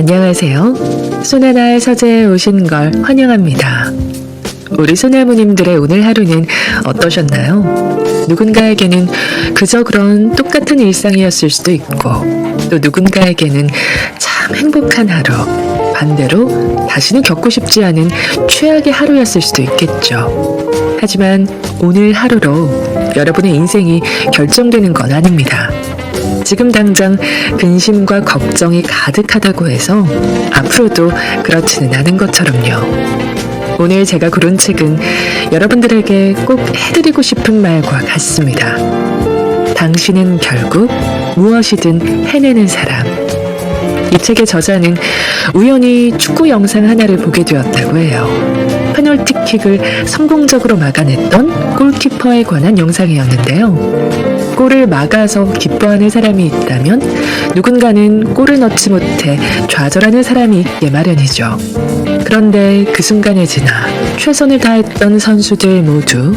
안녕하세요. 소나나의 서재에 오신 걸 환영합니다. 우리 소나무님들의 오늘 하루는 어떠셨나요? 누군가에게는 그저 그런 똑같은 일상이었을 수도 있고, 또 누군가에게는 참 행복한 하루, 반대로 다시는 겪고 싶지 않은 최악의 하루였을 수도 있겠죠. 하지만 오늘 하루로 여러분의 인생이 결정되는 건 아닙니다. 지금 당장 근심과 걱정이 가득하다고 해서 앞으로도 그렇지는 않은 것처럼요. 오늘 제가 고른 책은 여러분들에게 꼭 해드리고 싶은 말과 같습니다. 당신은 결국 무엇이든 해내는 사람. 이 책의 저자는 우연히 축구 영상 하나를 보게 되었다고 해요. 페널티킥을 성공적으로 막아냈던 골키퍼에 관한 영상이었는데요. 골을 막아서 기뻐하는 사람이 있다면 누군가는 골을 넣지 못해 좌절하는 사람이 있게 마련이죠. 그런데 그 순간에 지나 최선을 다했던 선수들 모두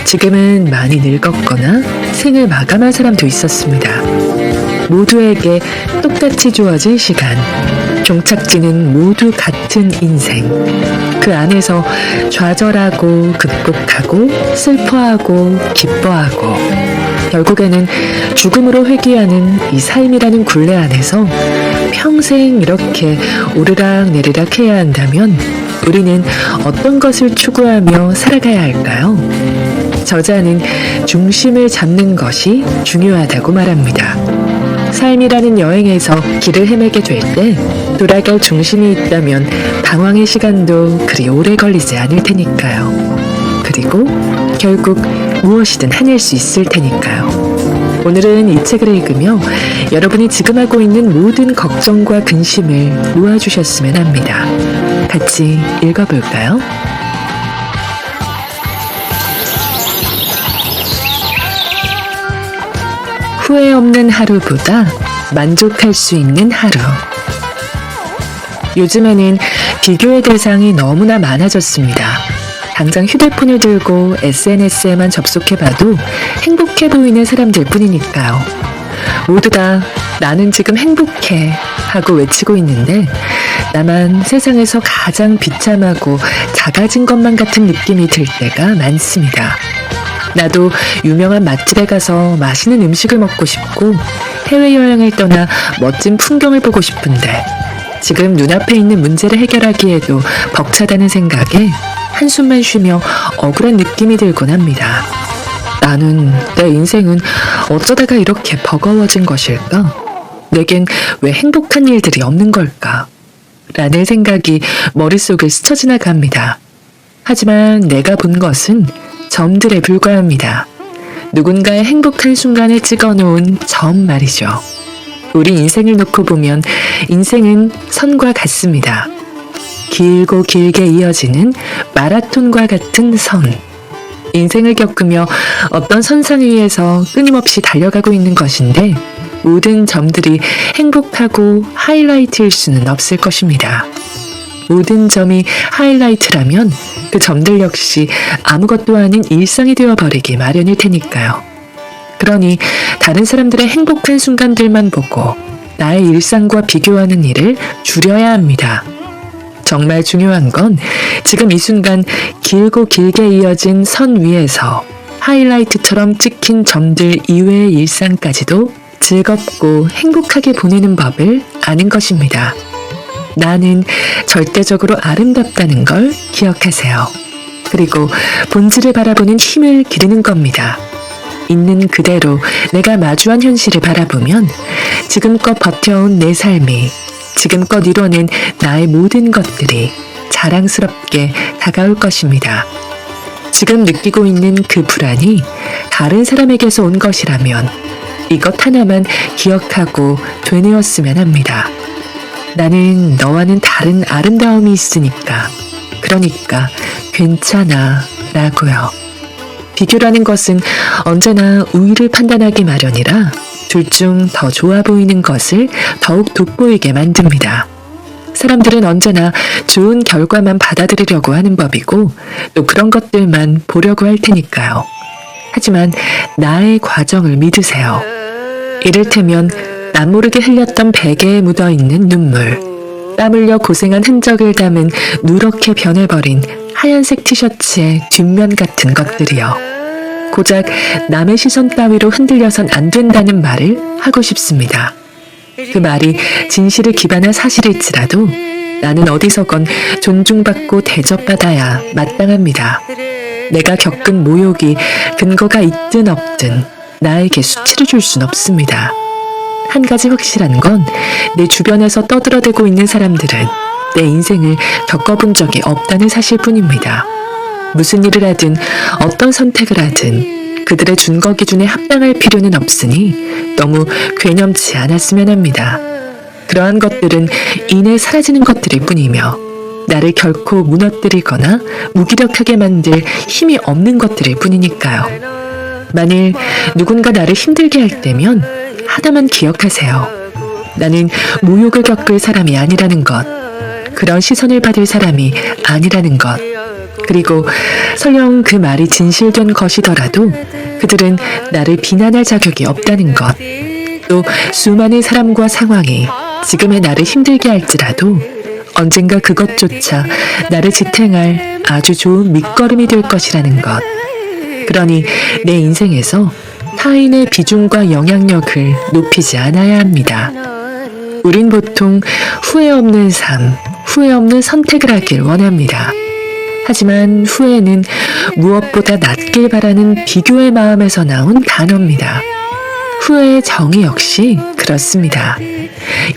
지금은 많이 늙었거나 생을 마감한 사람도 있었습니다. 모두에게 똑같이 주어진 시간, 종착지는 모두 같은 인생. 그 안에서 좌절하고 극복하고 슬퍼하고 기뻐하고 결국에는 죽음으로 회귀하는 이 삶이라는 굴레 안에서 평생 이렇게 오르락내리락 해야 한다면 우리는 어떤 것을 추구하며 살아가야 할까요? 저자는 중심을 잡는 것이 중요하다고 말합니다. 삶이라는 여행에서 길을 헤매게 될 때 돌아갈 중심이 있다면 방황의 시간도 그리 오래 걸리지 않을 테니까요. 그리고 결국 무엇이든 해낼 수 있을 테니까요. 오늘은 이 책을 읽으며 여러분이 지금 하고 있는 모든 걱정과 근심을 놓아주셨으면 합니다. 같이 읽어볼까요? 후회 없는 하루보다 만족할 수 있는 하루. 요즘에는 비교의 대상이 너무나 많아졌습니다. 당장 휴대폰을 들고 SNS에만 접속해봐도 행복해 보이는 사람들 뿐이니까요. 모두 다 나는 지금 행복해 하고 외치고 있는데 나만 세상에서 가장 비참하고 작아진 것만 같은 느낌이 들 때가 많습니다. 나도 유명한 맛집에 가서 맛있는 음식을 먹고 싶고 해외여행을 떠나 멋진 풍경을 보고 싶은데 지금 눈앞에 있는 문제를 해결하기에도 벅차다는 생각에 한숨만 쉬며 억울한 느낌이 들곤 합니다. 나는, 내 인생은 어쩌다가 이렇게 버거워진 것일까? 내겐 왜 행복한 일들이 없는 걸까? 라는 생각이 머릿속을 스쳐 지나갑니다. 하지만 내가 본 것은 점들에 불과합니다. 누군가의 행복한 순간을 찍어놓은 점 말이죠. 우리 인생을 놓고 보면 인생은 선과 같습니다. 길고 길게 이어지는 마라톤과 같은 선. 인생을 겪으며 어떤 선상 위에서 끊임없이 달려가고 있는 것인데 모든 점들이 행복하고 하이라이트일 수는 없을 것입니다. 모든 점이 하이라이트라면 그 점들 역시 아무것도 아닌 일상이 되어버리기 마련일 테니까요. 그러니 다른 사람들의 행복한 순간들만 보고 나의 일상과 비교하는 일을 줄여야 합니다. 정말 중요한 건 지금 이 순간 길고 길게 이어진 선 위에서 하이라이트처럼 찍힌 점들 이외의 일상까지도 즐겁고 행복하게 보내는 법을 아는 것입니다. 나는 절대적으로 아름답다는 걸 기억하세요. 그리고 본질을 바라보는 힘을 기르는 겁니다. 있는 그대로 내가 마주한 현실을 바라보면 지금껏 버텨온 내 삶이, 지금껏 이뤄낸 나의 모든 것들이 자랑스럽게 다가올 것입니다. 지금 느끼고 있는 그 불안이 다른 사람에게서 온 것이라면 이것 하나만 기억하고 되뇌었으면 합니다. 나는 너와는 다른 아름다움이 있으니까, 그러니까 괜찮아 라고요. 비교라는 것은 언제나 우위를 판단하기 마련이라 둘 중 더 좋아 보이는 것을 더욱 돋보이게 만듭니다. 사람들은 언제나 좋은 결과만 받아들이려고 하는 법이고 또 그런 것들만 보려고 할 테니까요. 하지만 나의 과정을 믿으세요. 이를테면 남모르게 흘렸던 베개에 묻어있는 눈물, 땀 흘려 고생한 흔적을 담은 누렇게 변해버린 하얀색 티셔츠의 뒷면 같은 것들이요. 고작 남의 시선 따위로 흔들려선 안 된다는 말을 하고 싶습니다. 그 말이 진실을 기반한 사실일지라도 나는 어디서건 존중받고 대접받아야 마땅합니다. 내가 겪은 모욕이 근거가 있든 없든 나에게 수치를 줄 순 없습니다. 한 가지 확실한 건 내 주변에서 떠들어대고 있는 사람들은 내 인생을 겪어본 적이 없다는 사실뿐입니다. 무슨 일을 하든 어떤 선택을 하든 그들의 준거 기준에 합당할 필요는 없으니 너무 괴념치 않았으면 합니다. 그러한 것들은 이내 사라지는 것들일 뿐이며 나를 결코 무너뜨리거나 무기력하게 만들 힘이 없는 것들일 뿐이니까요. 만일 누군가 나를 힘들게 할 때면 하나만 기억하세요. 나는 모욕을 겪을 사람이 아니라는 것, 그런 시선을 받을 사람이 아니라는 것, 그리고 설령 그 말이 진실된 것이더라도 그들은 나를 비난할 자격이 없다는 것, 또 수많은 사람과 상황이 지금의 나를 힘들게 할지라도 언젠가 그것조차 나를 지탱할 아주 좋은 밑거름이 될 것이라는 것. 그러니 내 인생에서 타인의 비중과 영향력을 높이지 않아야 합니다. 우린 보통 후회 없는 삶, 후회 없는 선택을 하길 원합니다. 하지만 후회는 무엇보다 낫길 바라는 비교의 마음에서 나온 단어입니다. 후회의 정의 역시 그렇습니다.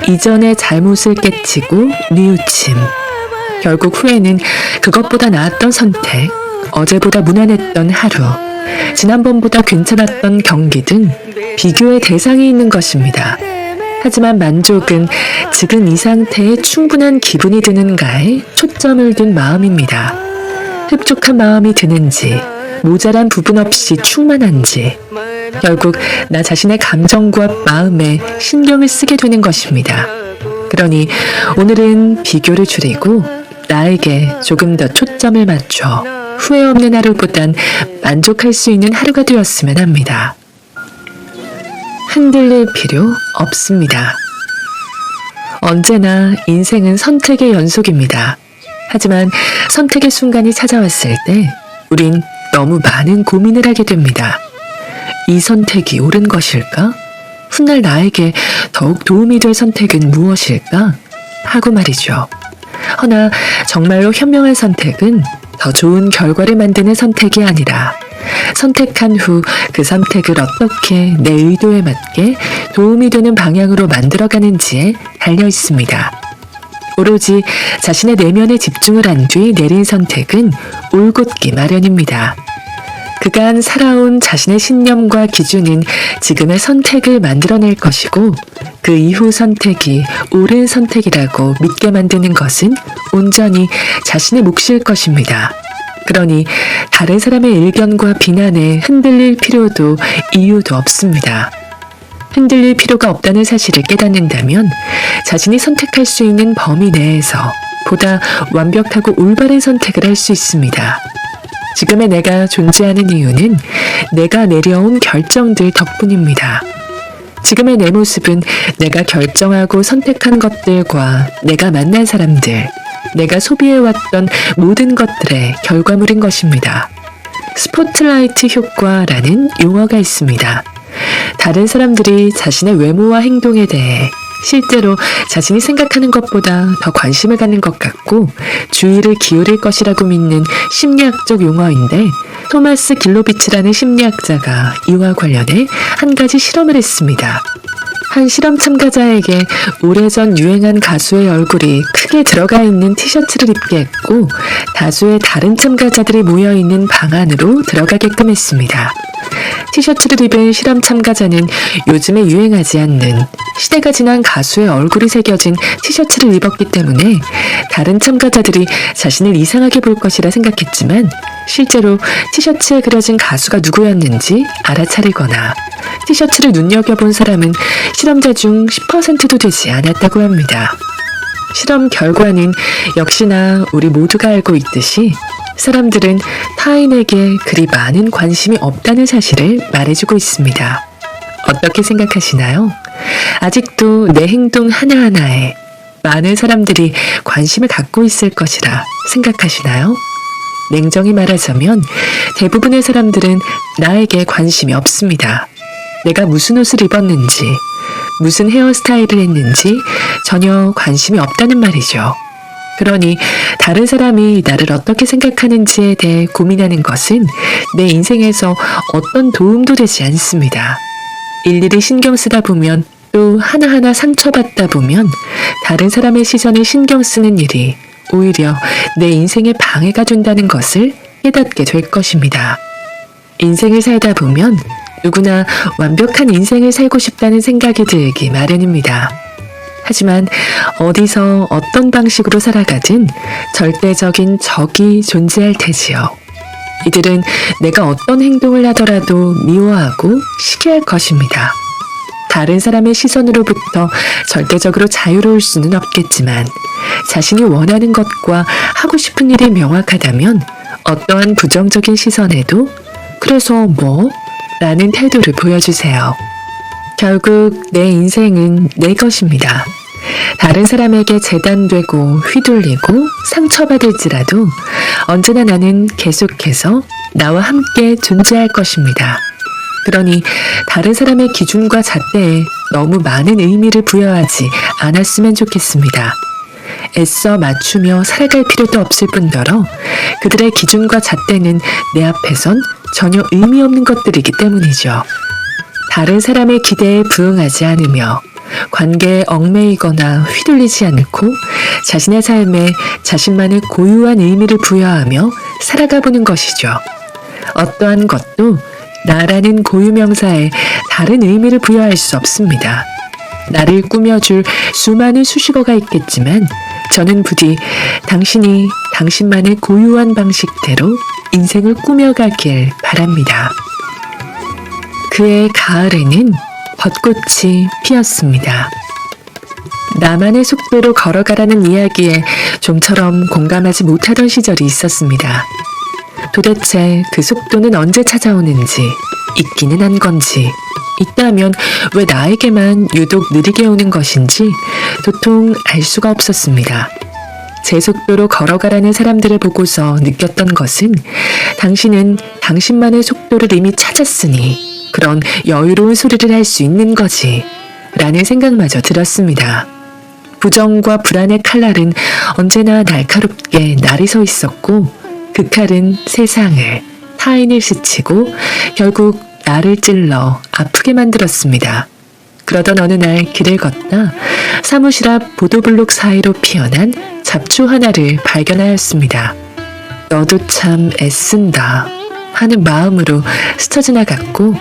이전의 잘못을 깨치고 뉘우침. 결국 후회는 그것보다 나았던 선택, 어제보다 무난했던 하루, 지난번보다 괜찮았던 경기 등 비교의 대상이 있는 것입니다. 하지만 만족은 지금 이 상태에 충분한 기분이 드는가에 초점을 둔 마음입니다. 흡족한 마음이 드는지, 모자란 부분 없이 충만한지, 결국 나 자신의 감정과 마음에 신경을 쓰게 되는 것입니다. 그러니 오늘은 비교를 줄이고 나에게 조금 더 초점을 맞춰 후회 없는 하루보단 만족할 수 있는 하루가 되었으면 합니다. 흔들릴 필요 없습니다. 언제나 인생은 선택의 연속입니다. 하지만 선택의 순간이 찾아왔을 때 우린 너무 많은 고민을 하게 됩니다. 이 선택이 옳은 것일까? 훗날 나에게 더욱 도움이 될 선택은 무엇일까? 하고 말이죠. 허나 정말로 현명한 선택은 더 좋은 결과를 만드는 선택이 아니라 선택한 후 그 선택을 어떻게 내 의도에 맞게 도움이 되는 방향으로 만들어가는지에 달려 있습니다. 오로지 자신의 내면에 집중을 한 뒤 내린 선택은 올곧기 마련입니다. 그간 살아온 자신의 신념과 기준은 지금의 선택을 만들어낼 것이고 그 이후 선택이 옳은 선택이라고 믿게 만드는 것은 온전히 자신의 몫일 것입니다. 그러니 다른 사람의 의견과 비난에 흔들릴 필요도 이유도 없습니다. 흔들릴 필요가 없다는 사실을 깨닫는다면 자신이 선택할 수 있는 범위 내에서 보다 완벽하고 올바른 선택을 할 수 있습니다. 지금의 내가 존재하는 이유는 내가 내려온 결정들 덕분입니다. 지금의 내 모습은 내가 결정하고 선택한 것들과 내가 만난 사람들, 내가 소비해왔던 모든 것들의 결과물인 것입니다. 스포트라이트 효과라는 용어가 있습니다. 다른 사람들이 자신의 외모와 행동에 대해 실제로 자신이 생각하는 것보다 더 관심을 갖는 것 같고 주의를 기울일 것이라고 믿는 심리학적 용어인데 토마스 길로비치라는 심리학자가 이와 관련해 한 가지 실험을 했습니다. 한 실험 참가자에게 오래전 유행한 가수의 얼굴이 크게 들어가 있는 티셔츠를 입게 했고 다수의 다른 참가자들이 모여있는 방 안으로 들어가게끔 했습니다. 티셔츠를 입은 실험 참가자는 요즘에 유행하지 않는 시대가 지난 가수의 얼굴이 새겨진 티셔츠를 입었기 때문에 다른 참가자들이 자신을 이상하게 볼 것이라 생각했지만 실제로 티셔츠에 그려진 가수가 누구였는지 알아차리거나 티셔츠를 눈여겨본 사람은 실험자 중 10%도 되지 않았다고 합니다. 실험 결과는 역시나 우리 모두가 알고 있듯이 사람들은 타인에게 그리 많은 관심이 없다는 사실을 말해주고 있습니다. 어떻게 생각하시나요? 아직도 내 행동 하나하나에 많은 사람들이 관심을 갖고 있을 것이라 생각하시나요? 냉정히 말하자면 대부분의 사람들은 나에게 관심이 없습니다. 내가 무슨 옷을 입었는지, 무슨 헤어스타일을 했는지 전혀 관심이 없다는 말이죠. 그러니 다른 사람이 나를 어떻게 생각하는지에 대해 고민하는 것은 내 인생에서 어떤 도움도 되지 않습니다. 일일이 신경 쓰다 보면 또 하나하나 상처받다 보면 다른 사람의 시선을 신경 쓰는 일이 오히려 내 인생에 방해가 된다는 것을 깨닫게 될 것입니다. 인생을 살다 보면 누구나 완벽한 인생을 살고 싶다는 생각이 들기 마련입니다. 하지만 어디서 어떤 방식으로 살아가든 절대적인 적이 존재할 테지요. 이들은 내가 어떤 행동을 하더라도 미워하고 시기할 것입니다. 다른 사람의 시선으로부터 절대적으로 자유로울 수는 없겠지만 자신이 원하는 것과 하고 싶은 일이 명확하다면 어떠한 부정적인 시선에도 그래서 뭐? 라는 태도를 보여주세요. 결국 내 인생은 내 것입니다. 다른 사람에게 재단되고 휘둘리고 상처받을지라도 언제나 나는 계속해서 나와 함께 존재할 것입니다. 그러니 다른 사람의 기준과 잣대에 너무 많은 의미를 부여하지 않았으면 좋겠습니다. 애써 맞추며 살아갈 필요도 없을 뿐더러 그들의 기준과 잣대는 내 앞에선 전혀 의미 없는 것들이기 때문이죠. 다른 사람의 기대에 부응하지 않으며 관계에 얽매이거나 휘둘리지 않고 자신의 삶에 자신만의 고유한 의미를 부여하며 살아가 보는 것이죠. 어떠한 것도 나라는 고유명사에 다른 의미를 부여할 수 없습니다. 나를 꾸며줄 수많은 수식어가 있겠지만 저는 부디 당신이 당신만의 고유한 방식대로 인생을 꾸며가길 바랍니다. 그의 가을에는 벚꽃이 피었습니다. 나만의 속도로 걸어가라는 이야기에 좀처럼 공감하지 못하던 시절이 있었습니다. 도대체 그 속도는 언제 찾아오는지, 있기는 한 건지, 있다면 왜 나에게만 유독 느리게 오는 것인지 도통 알 수가 없었습니다. 제 속도로 걸어가라는 사람들을 보고서 느꼈던 것은 당신은 당신만의 속도를 이미 찾았으니 그런 여유로운 소리를 할 수 있는 거지 라는 생각마저 들었습니다. 부정과 불안의 칼날은 언제나 날카롭게 날이 서 있었고 그 칼은 세상을, 타인을 스치고 결국 나를 찔러 아프게 만들었습니다. 그러던 어느 날 길을 걷다 사무실 앞 보도블록 사이로 피어난 잡초 하나를 발견하였습니다. 너도 참 애쓴다 하는 마음으로 스쳐 지나갔고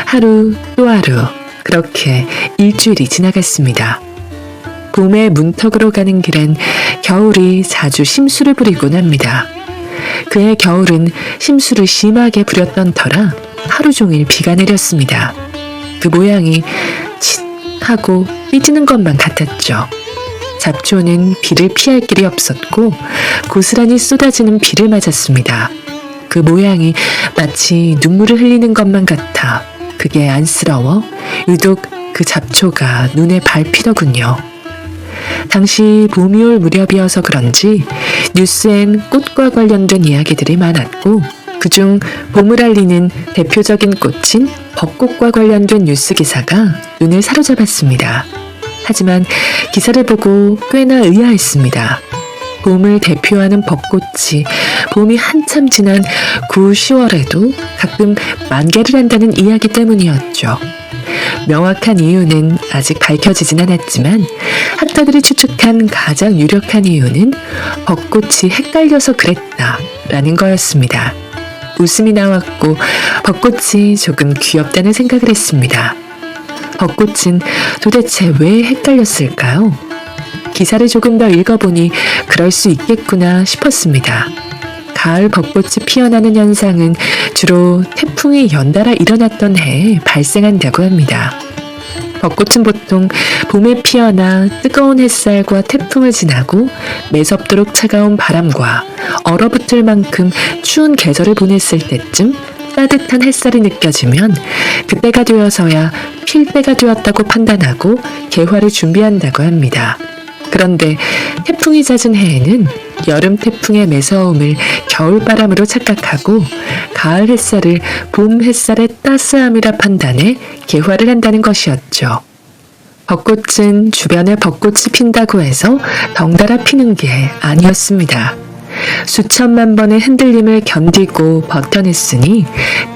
하루 또 하루 그렇게 일주일이 지나갔습니다. 봄의 문턱으로 가는 길엔 겨울이 자주 심수를 부리곤 합니다. 그해 겨울은 심수를 심하게 부렸던 터라 하루 종일 비가 내렸습니다. 그 모양이 칫 하고 삐지는 것만 같았죠. 잡초는 비를 피할 길이 없었고 고스란히 쏟아지는 비를 맞았습니다. 그 모양이 마치 눈물을 흘리는 것만 같아 그게 안쓰러워 유독 그 잡초가 눈에 밟히더군요. 당시 봄이 올 무렵이어서 그런지 뉴스엔 꽃과 관련된 이야기들이 많았고 그중 봄을 알리는 대표적인 꽃인 벚꽃과 관련된 뉴스 기사가 눈을 사로잡았습니다. 하지만 기사를 보고 꽤나 의아했습니다. 봄을 대표하는 벚꽃이 봄이 한참 지난 9, 10월에도 가끔 만개를 한다는 이야기 때문이었죠. 명확한 이유는 아직 밝혀지진 않았지만 학자들이 추측한 가장 유력한 이유는 벚꽃이 헷갈려서 그랬다라는 거였습니다. 웃음이 나왔고 벚꽃이 조금 귀엽다는 생각을 했습니다. 벚꽃은 도대체 왜 헷갈렸을까요? 기사를 조금 더 읽어보니 그럴 수 있겠구나 싶었습니다. 가을 벚꽃이 피어나는 현상은 주로 태풍이 연달아 일어났던 해에 발생한다고 합니다. 벚꽃은 보통 봄에 피어나 뜨거운 햇살과 태풍을 지나고 매섭도록 차가운 바람과 얼어붙을 만큼 추운 계절을 보냈을 때쯤 따뜻한 햇살이 느껴지면 그때가 되어서야 필 때가 되었다고 판단하고 개화를 준비한다고 합니다. 그런데 태풍이 잦은 해에는 여름 태풍의 매서움을 겨울바람으로 착각하고 가을 햇살을 봄 햇살의 따스함이라 판단해 개화를 한다는 것이었죠. 벚꽃은 주변에 벚꽃이 핀다고 해서 덩달아 피는 게 아니었습니다. 수천만 번의 흔들림을 견디고 버텨냈으니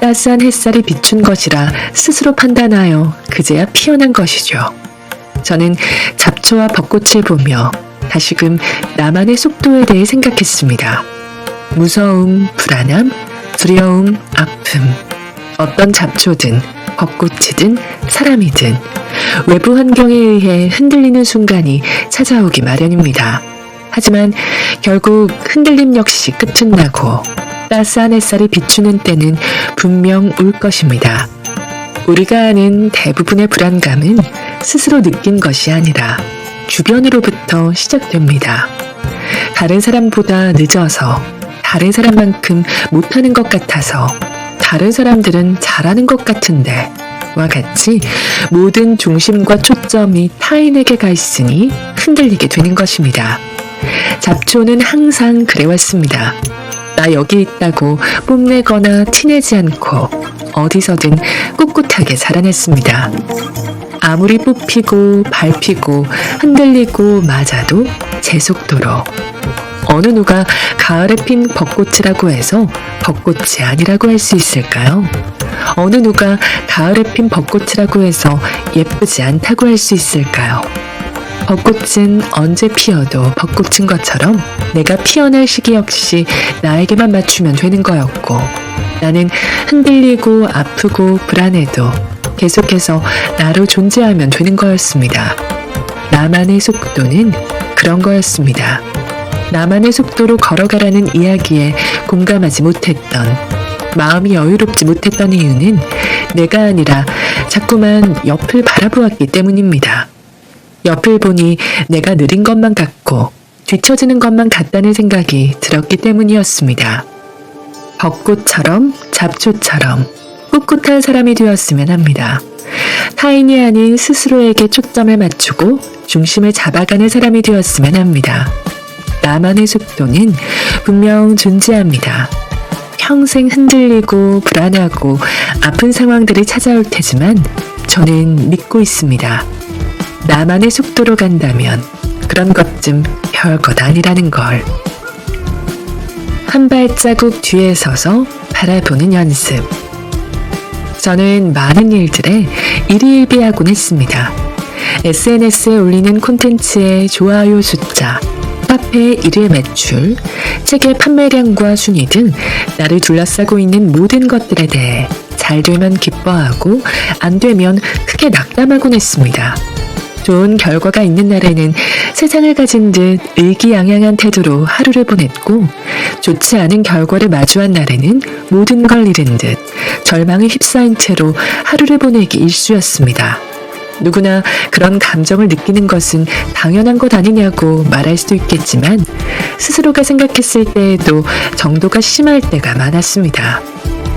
따스한 햇살이 비춘 것이라 스스로 판단하여 그제야 피어난 것이죠. 저는 잡초와 벚꽃을 보며 다시금 나만의 속도에 대해 생각했습니다. 무서움, 불안함, 두려움, 아픔. 어떤 잡초든 벚꽃이든 사람이든 외부 환경에 의해 흔들리는 순간이 찾아오기 마련입니다. 하지만 결국 흔들림 역시 끝은 나고 따스한 햇살이 비추는 때는 분명 올 것입니다. 우리가 아는 대부분의 불안감은 스스로 느낀 것이 아니라 주변으로부터 시작됩니다. 다른 사람보다 늦어서, 다른 사람만큼 못하는 것 같아서, 다른 사람들은 잘하는 것 같은데 와 같이 모든 중심과 초점이 타인에게 가 있으니 흔들리게 되는 것입니다. 잡초는 항상 그래왔습니다. 나 여기 있다고 뽐내거나 티내지 않고 어디서든 꿋꿋하게 자라냈습니다. 아무리 뽑히고 밟히고 흔들리고 맞아도 제 속도로. 어느 누가 가을에 핀 벚꽃이라고 해서 벚꽃이 아니라고 할 수 있을까요? 어느 누가 가을에 핀 벚꽃이라고 해서 예쁘지 않다고 할 수 있을까요? 벚꽃은 언제 피어도 벚꽃인 것처럼 내가 피어날 시기 역시 나에게만 맞추면 되는 거였고, 나는 흔들리고 아프고 불안해도 계속해서 나로 존재하면 되는 거였습니다. 나만의 속도는 그런 거였습니다. 나만의 속도로 걸어가라는 이야기에 공감하지 못했던, 마음이 여유롭지 못했던 이유는 내가 아니라 자꾸만 옆을 바라보았기 때문입니다. 옆을 보니 내가 느린 것만 같고 뒤처지는 것만 같다는 생각이 들었기 때문이었습니다. 벚꽃처럼 잡초처럼 꿋꿋한 사람이 되었으면 합니다. 타인이 아닌 스스로에게 초점을 맞추고 중심을 잡아가는 사람이 되었으면 합니다. 나만의 속도는 분명 존재합니다. 평생 흔들리고 불안하고 아픈 상황들이 찾아올 테지만 저는 믿고 있습니다. 나만의 속도로 간다면 그런 것쯤 별것 아니라는 걸. 한 발자국 뒤에 서서 바라보는 연습. 저는 많은 일들에 일희일비하곤 했습니다. SNS에 올리는 콘텐츠의 좋아요 숫자, 카페의 일일 매출, 책의 판매량과 순위 등 나를 둘러싸고 있는 모든 것들에 대해 잘 되면 기뻐하고 안 되면 크게 낙담하곤 했습니다. 좋은 결과가 있는 날에는 세상을 가진 듯 의기양양한 태도로 하루를 보냈고, 좋지 않은 결과를 마주한 날에는 모든 걸 잃은 듯 절망에 휩싸인 채로 하루를 보내기 일쑤였습니다. 누구나 그런 감정을 느끼는 것은 당연한 것 아니냐고 말할 수도 있겠지만, 스스로가 생각했을 때에도 정도가 심할 때가 많았습니다.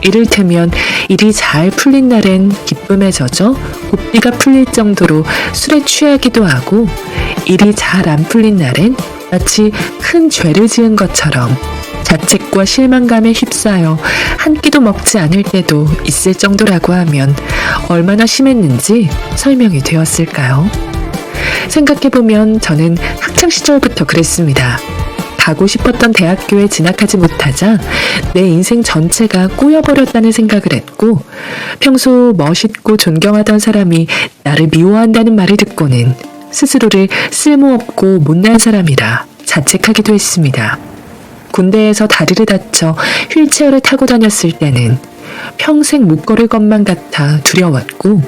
이를테면 일이 잘 풀린 날엔 기쁨에 젖어 고삐가 풀릴 정도로 술에 취하기도 하고, 일이 잘 안 풀린 날엔 마치 큰 죄를 지은 것처럼 자책과 실망감에 휩싸여 한 끼도 먹지 않을 때도 있을 정도라고 하면 얼마나 심했는지 설명이 되었을까요? 생각해보면 저는 학창시절부터 그랬습니다. 가고 싶었던 대학교에 진학하지 못하자 내 인생 전체가 꼬여버렸다는 생각을 했고, 평소 멋있고 존경하던 사람이 나를 미워한다는 말을 듣고는 스스로를 쓸모없고 못난 사람이라 자책하기도 했습니다. 군대에서 다리를 다쳐 휠체어를 타고 다녔을 때는 평생 못 걸을 것만 같아 두려웠고,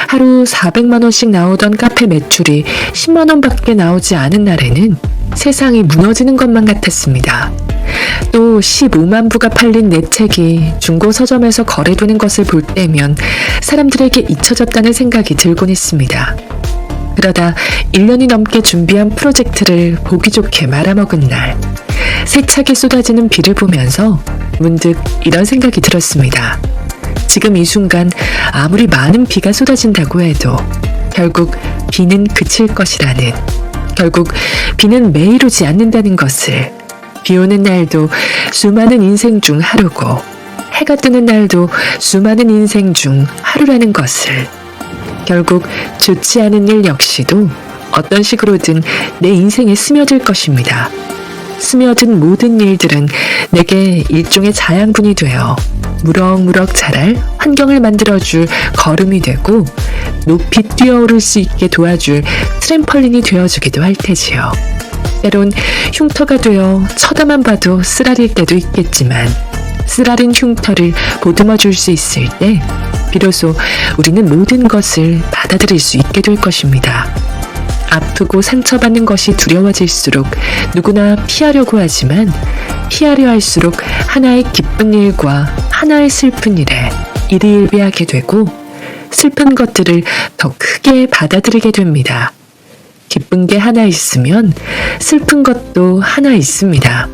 하루 400만 원씩 나오던 카페 매출이 10만 원밖에 나오지 않은 날에는 세상이 무너지는 것만 같았습니다. 또 15만 부가 팔린 내 책이 중고 서점에서 거래되는 것을 볼 때면 사람들에게 잊혀졌다는 생각이 들곤 했습니다. 그러다 1년이 넘게 준비한 프로젝트를 보기 좋게 말아먹은 날, 세차게 쏟아지는 비를 보면서 문득 이런 생각이 들었습니다. 지금 이 순간 아무리 많은 비가 쏟아진다고 해도 결국 비는 그칠 것이라는, 결국 비는 매일 오지 않는다는 것을, 비 오는 날도 수많은 인생 중 하루고 해가 뜨는 날도 수많은 인생 중 하루라는 것을, 결국 좋지 않은 일 역시도 어떤 식으로든 내 인생에 스며들 것입니다. 스며든 모든 일들은 내게 일종의 자양분이 되어 무럭무럭 자랄 환경을 만들어줄 걸음이 되고 높이 뛰어오를 수 있게 도와줄 트램펄린이 되어주기도 할 테지요. 때론 흉터가 되어 쳐다만 봐도 쓰라릴 때도 있겠지만 쓰라린 흉터를 보듬어 줄 수 있을 때 비로소 우리는 모든 것을 받아들일 수 있게 될 것입니다. 아프고 상처받는 것이 두려워질수록 누구나 피하려고 하지만 피하려 할수록 하나의 기쁜 일과 하나의 슬픈 일에 일희일비하게 되고 슬픈 것들을 더 크게 받아들이게 됩니다. 기쁜 게 하나 있으면 슬픈 것도 하나 있습니다.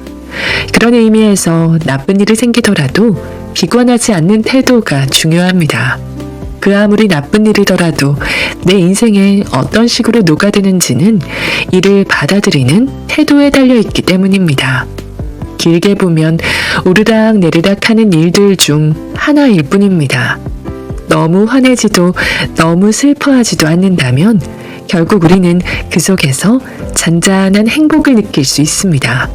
그런 의미에서 나쁜 일이 생기더라도 비관하지 않는 태도가 중요합니다. 그 아무리 나쁜 일이더라도 내 인생에 어떤 식으로 녹아드는지는 이를 받아들이는 태도에 달려있기 때문입니다. 길게 보면 오르락 내리락 하는 일들 중 하나일 뿐입니다. 너무 화내지도 너무 슬퍼하지도 않는다면 결국 우리는 그 속에서 잔잔한 행복을 느낄 수 있습니다.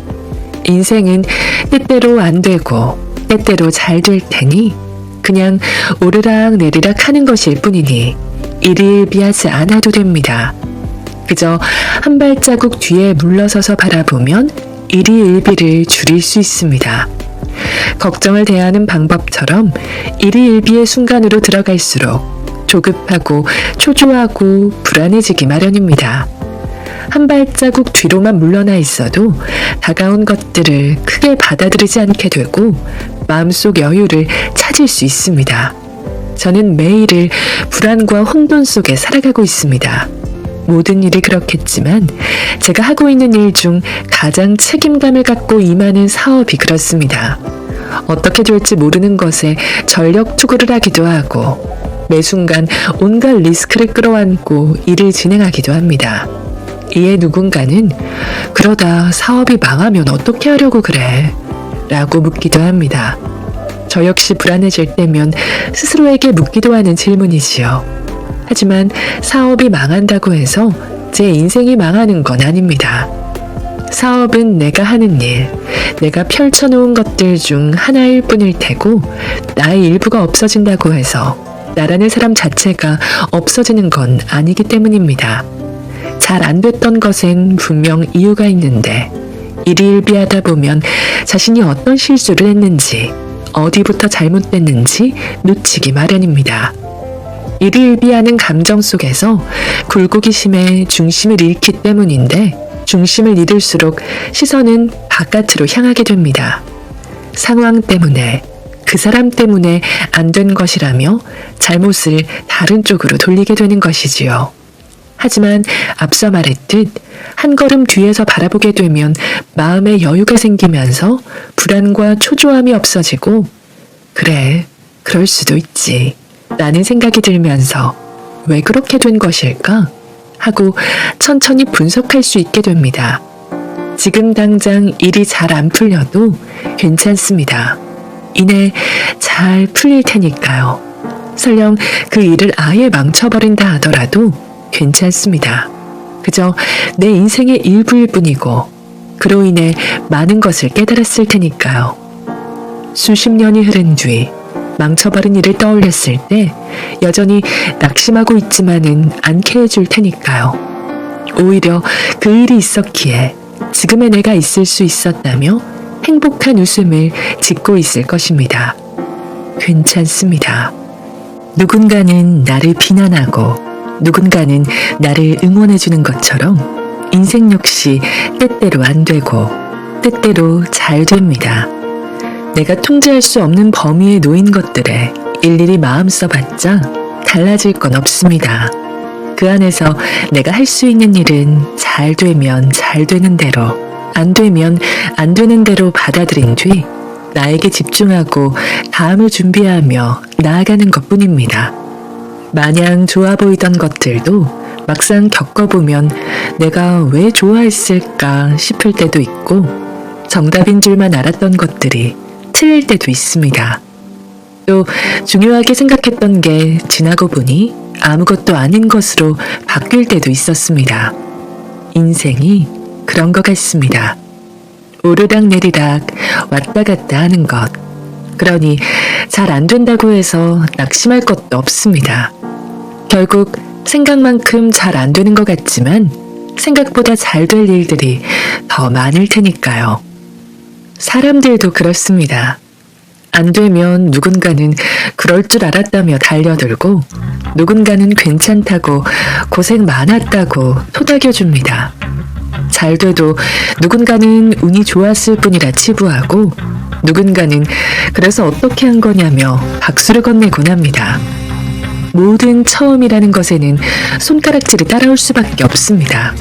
인생은 때때로 안 되고 때때로 잘 될 테니 그냥 오르락 내리락 하는 것일 뿐이니 일희일비하지 않아도 됩니다. 그저 한 발자국 뒤에 물러서서 바라보면 일희일비를 줄일 수 있습니다. 걱정을 대하는 방법처럼 일희일비의 순간으로 들어갈수록 조급하고 초조하고 불안해지기 마련입니다. 한 발자국 뒤로만 물러나 있어도 다가온 것들을 크게 받아들이지 않게 되고 마음속 여유를 찾을 수 있습니다. 저는 매일을 불안과 혼돈 속에 살아가고 있습니다. 모든 일이 그렇겠지만 제가 하고 있는 일 중 가장 책임감을 갖고 임하는 사업이 그렇습니다. 어떻게 될지 모르는 것에 전력 투구를 하기도 하고 매 순간 온갖 리스크를 끌어안고 일을 진행하기도 합니다. 이에 누군가는 그러다 사업이 망하면 어떻게 하려고 그래? 라고 묻기도 합니다. 저 역시 불안해질 때면 스스로에게 묻기도 하는 질문이지요. 하지만 사업이 망한다고 해서 제 인생이 망하는 건 아닙니다. 사업은 내가 하는 일, 내가 펼쳐놓은 것들 중 하나일 뿐일 테고 나의 일부가 없어진다고 해서 나라는 사람 자체가 없어지는 건 아니기 때문입니다. 잘 안 됐던 것엔 분명 이유가 있는데 일희일비하다 보면 자신이 어떤 실수를 했는지 어디부터 잘못됐는지 놓치기 마련입니다. 일희일비하는 감정 속에서 굴곡이 심해 중심을 잃기 때문인데 중심을 잃을수록 시선은 바깥으로 향하게 됩니다. 상황 때문에 그 사람 때문에 안 된 것이라며 잘못을 다른 쪽으로 돌리게 되는 것이지요. 하지만 앞서 말했듯 한 걸음 뒤에서 바라보게 되면 마음에 여유가 생기면서 불안과 초조함이 없어지고 그래, 그럴 수도 있지 라는 생각이 들면서 왜 그렇게 된 것일까? 하고 천천히 분석할 수 있게 됩니다. 지금 당장 일이 잘 안 풀려도 괜찮습니다. 이내 잘 풀릴 테니까요. 설령 그 일을 아예 망쳐버린다 하더라도 괜찮습니다. 그저 내 인생의 일부일 뿐이고 그로 인해 많은 것을 깨달았을 테니까요. 수십 년이 흐른 뒤 망쳐버린 일을 떠올렸을 때 여전히 낙심하고 있지만은 않게 해줄 테니까요. 오히려 그 일이 있었기에 지금의 내가 있을 수 있었다며 행복한 웃음을 짓고 있을 것입니다. 괜찮습니다. 누군가는 나를 비난하고 누군가는 나를 응원해주는 것처럼 인생 역시 때때로 안 되고 때때로 잘 됩니다. 내가 통제할 수 없는 범위에 놓인 것들에 일일이 마음 써봤자 달라질 건 없습니다. 그 안에서 내가 할 수 있는 일은 잘 되면 잘 되는 대로, 안 되면 안 되는 대로 받아들인 뒤 나에게 집중하고 다음을 준비하며 나아가는 것뿐입니다. 마냥 좋아 보이던 것들도 막상 겪어보면 내가 왜 좋아했을까 싶을 때도 있고 정답인 줄만 알았던 것들이 틀릴 때도 있습니다. 또 중요하게 생각했던 게 지나고 보니 아무것도 아닌 것으로 바뀔 때도 있었습니다. 인생이 그런 것 같습니다. 오르락 내리락 왔다 갔다 하는 것. 그러니 잘 안 된다고 해서 낙심할 것도 없습니다. 결국 생각만큼 잘 안 되는 것 같지만 생각보다 잘 될 일들이 더 많을 테니까요. 사람들도 그렇습니다. 안 되면 누군가는 그럴 줄 알았다며 달려들고 누군가는 괜찮다고 고생 많았다고 토닥여줍니다. 잘 돼도 누군가는 운이 좋았을 뿐이라 치부하고 누군가는 그래서 어떻게 한 거냐며 박수를 건네곤 합니다. 모든 처음이라는 것에는 손가락질이 따라올 수밖에 없습니다.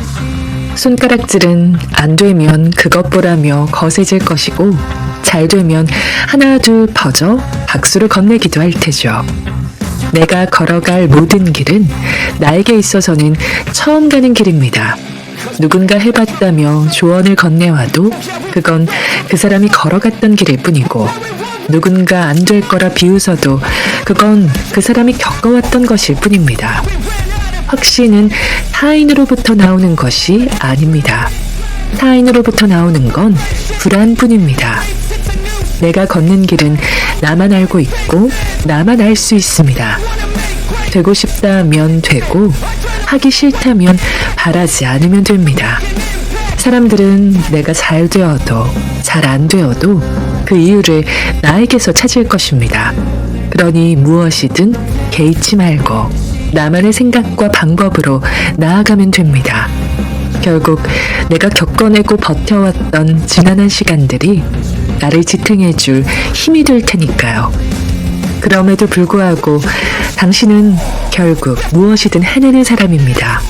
손가락질은 안 되면 그것 보라며 거세질 것이고 잘 되면 하나 둘 퍼져 박수를 건네기도 할 테죠. 내가 걸어갈 모든 길은 나에게 있어서는 처음 가는 길입니다. 누군가 해봤다며 조언을 건네와도 그건 그 사람이 걸어갔던 길일 뿐이고 누군가 안 될 거라 비웃어도 그건 그 사람이 겪어왔던 것일 뿐입니다. 확신은 타인으로부터 나오는 것이 아닙니다. 타인으로부터 나오는 건 불안뿐입니다. 내가 걷는 길은 나만 알고 있고 나만 알 수 있습니다. 되고 싶다면 되고 하기 싫다면 바라지 않으면 됩니다. 사람들은 내가 잘 되어도 잘 안 되어도 그 이유를 나에게서 찾을 것입니다. 그러니 무엇이든 개의치 말고 나만의 생각과 방법으로 나아가면 됩니다. 결국 내가 겪어내고 버텨왔던 지난한 시간들이 나를 지탱해줄 힘이 될 테니까요. 그럼에도 불구하고 당신은 결국 무엇이든 해내는 사람입니다.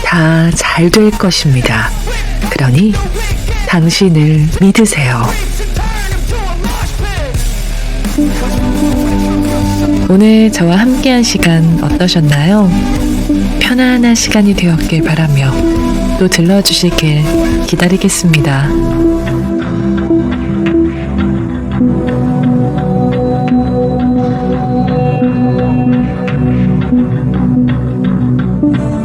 다 잘 될 것입니다. 그러니 당신을 믿으세요. 오늘 저와 함께한 시간 어떠셨나요? 편안한 시간이 되었길 바라며 또 들러주시길 기다리겠습니다.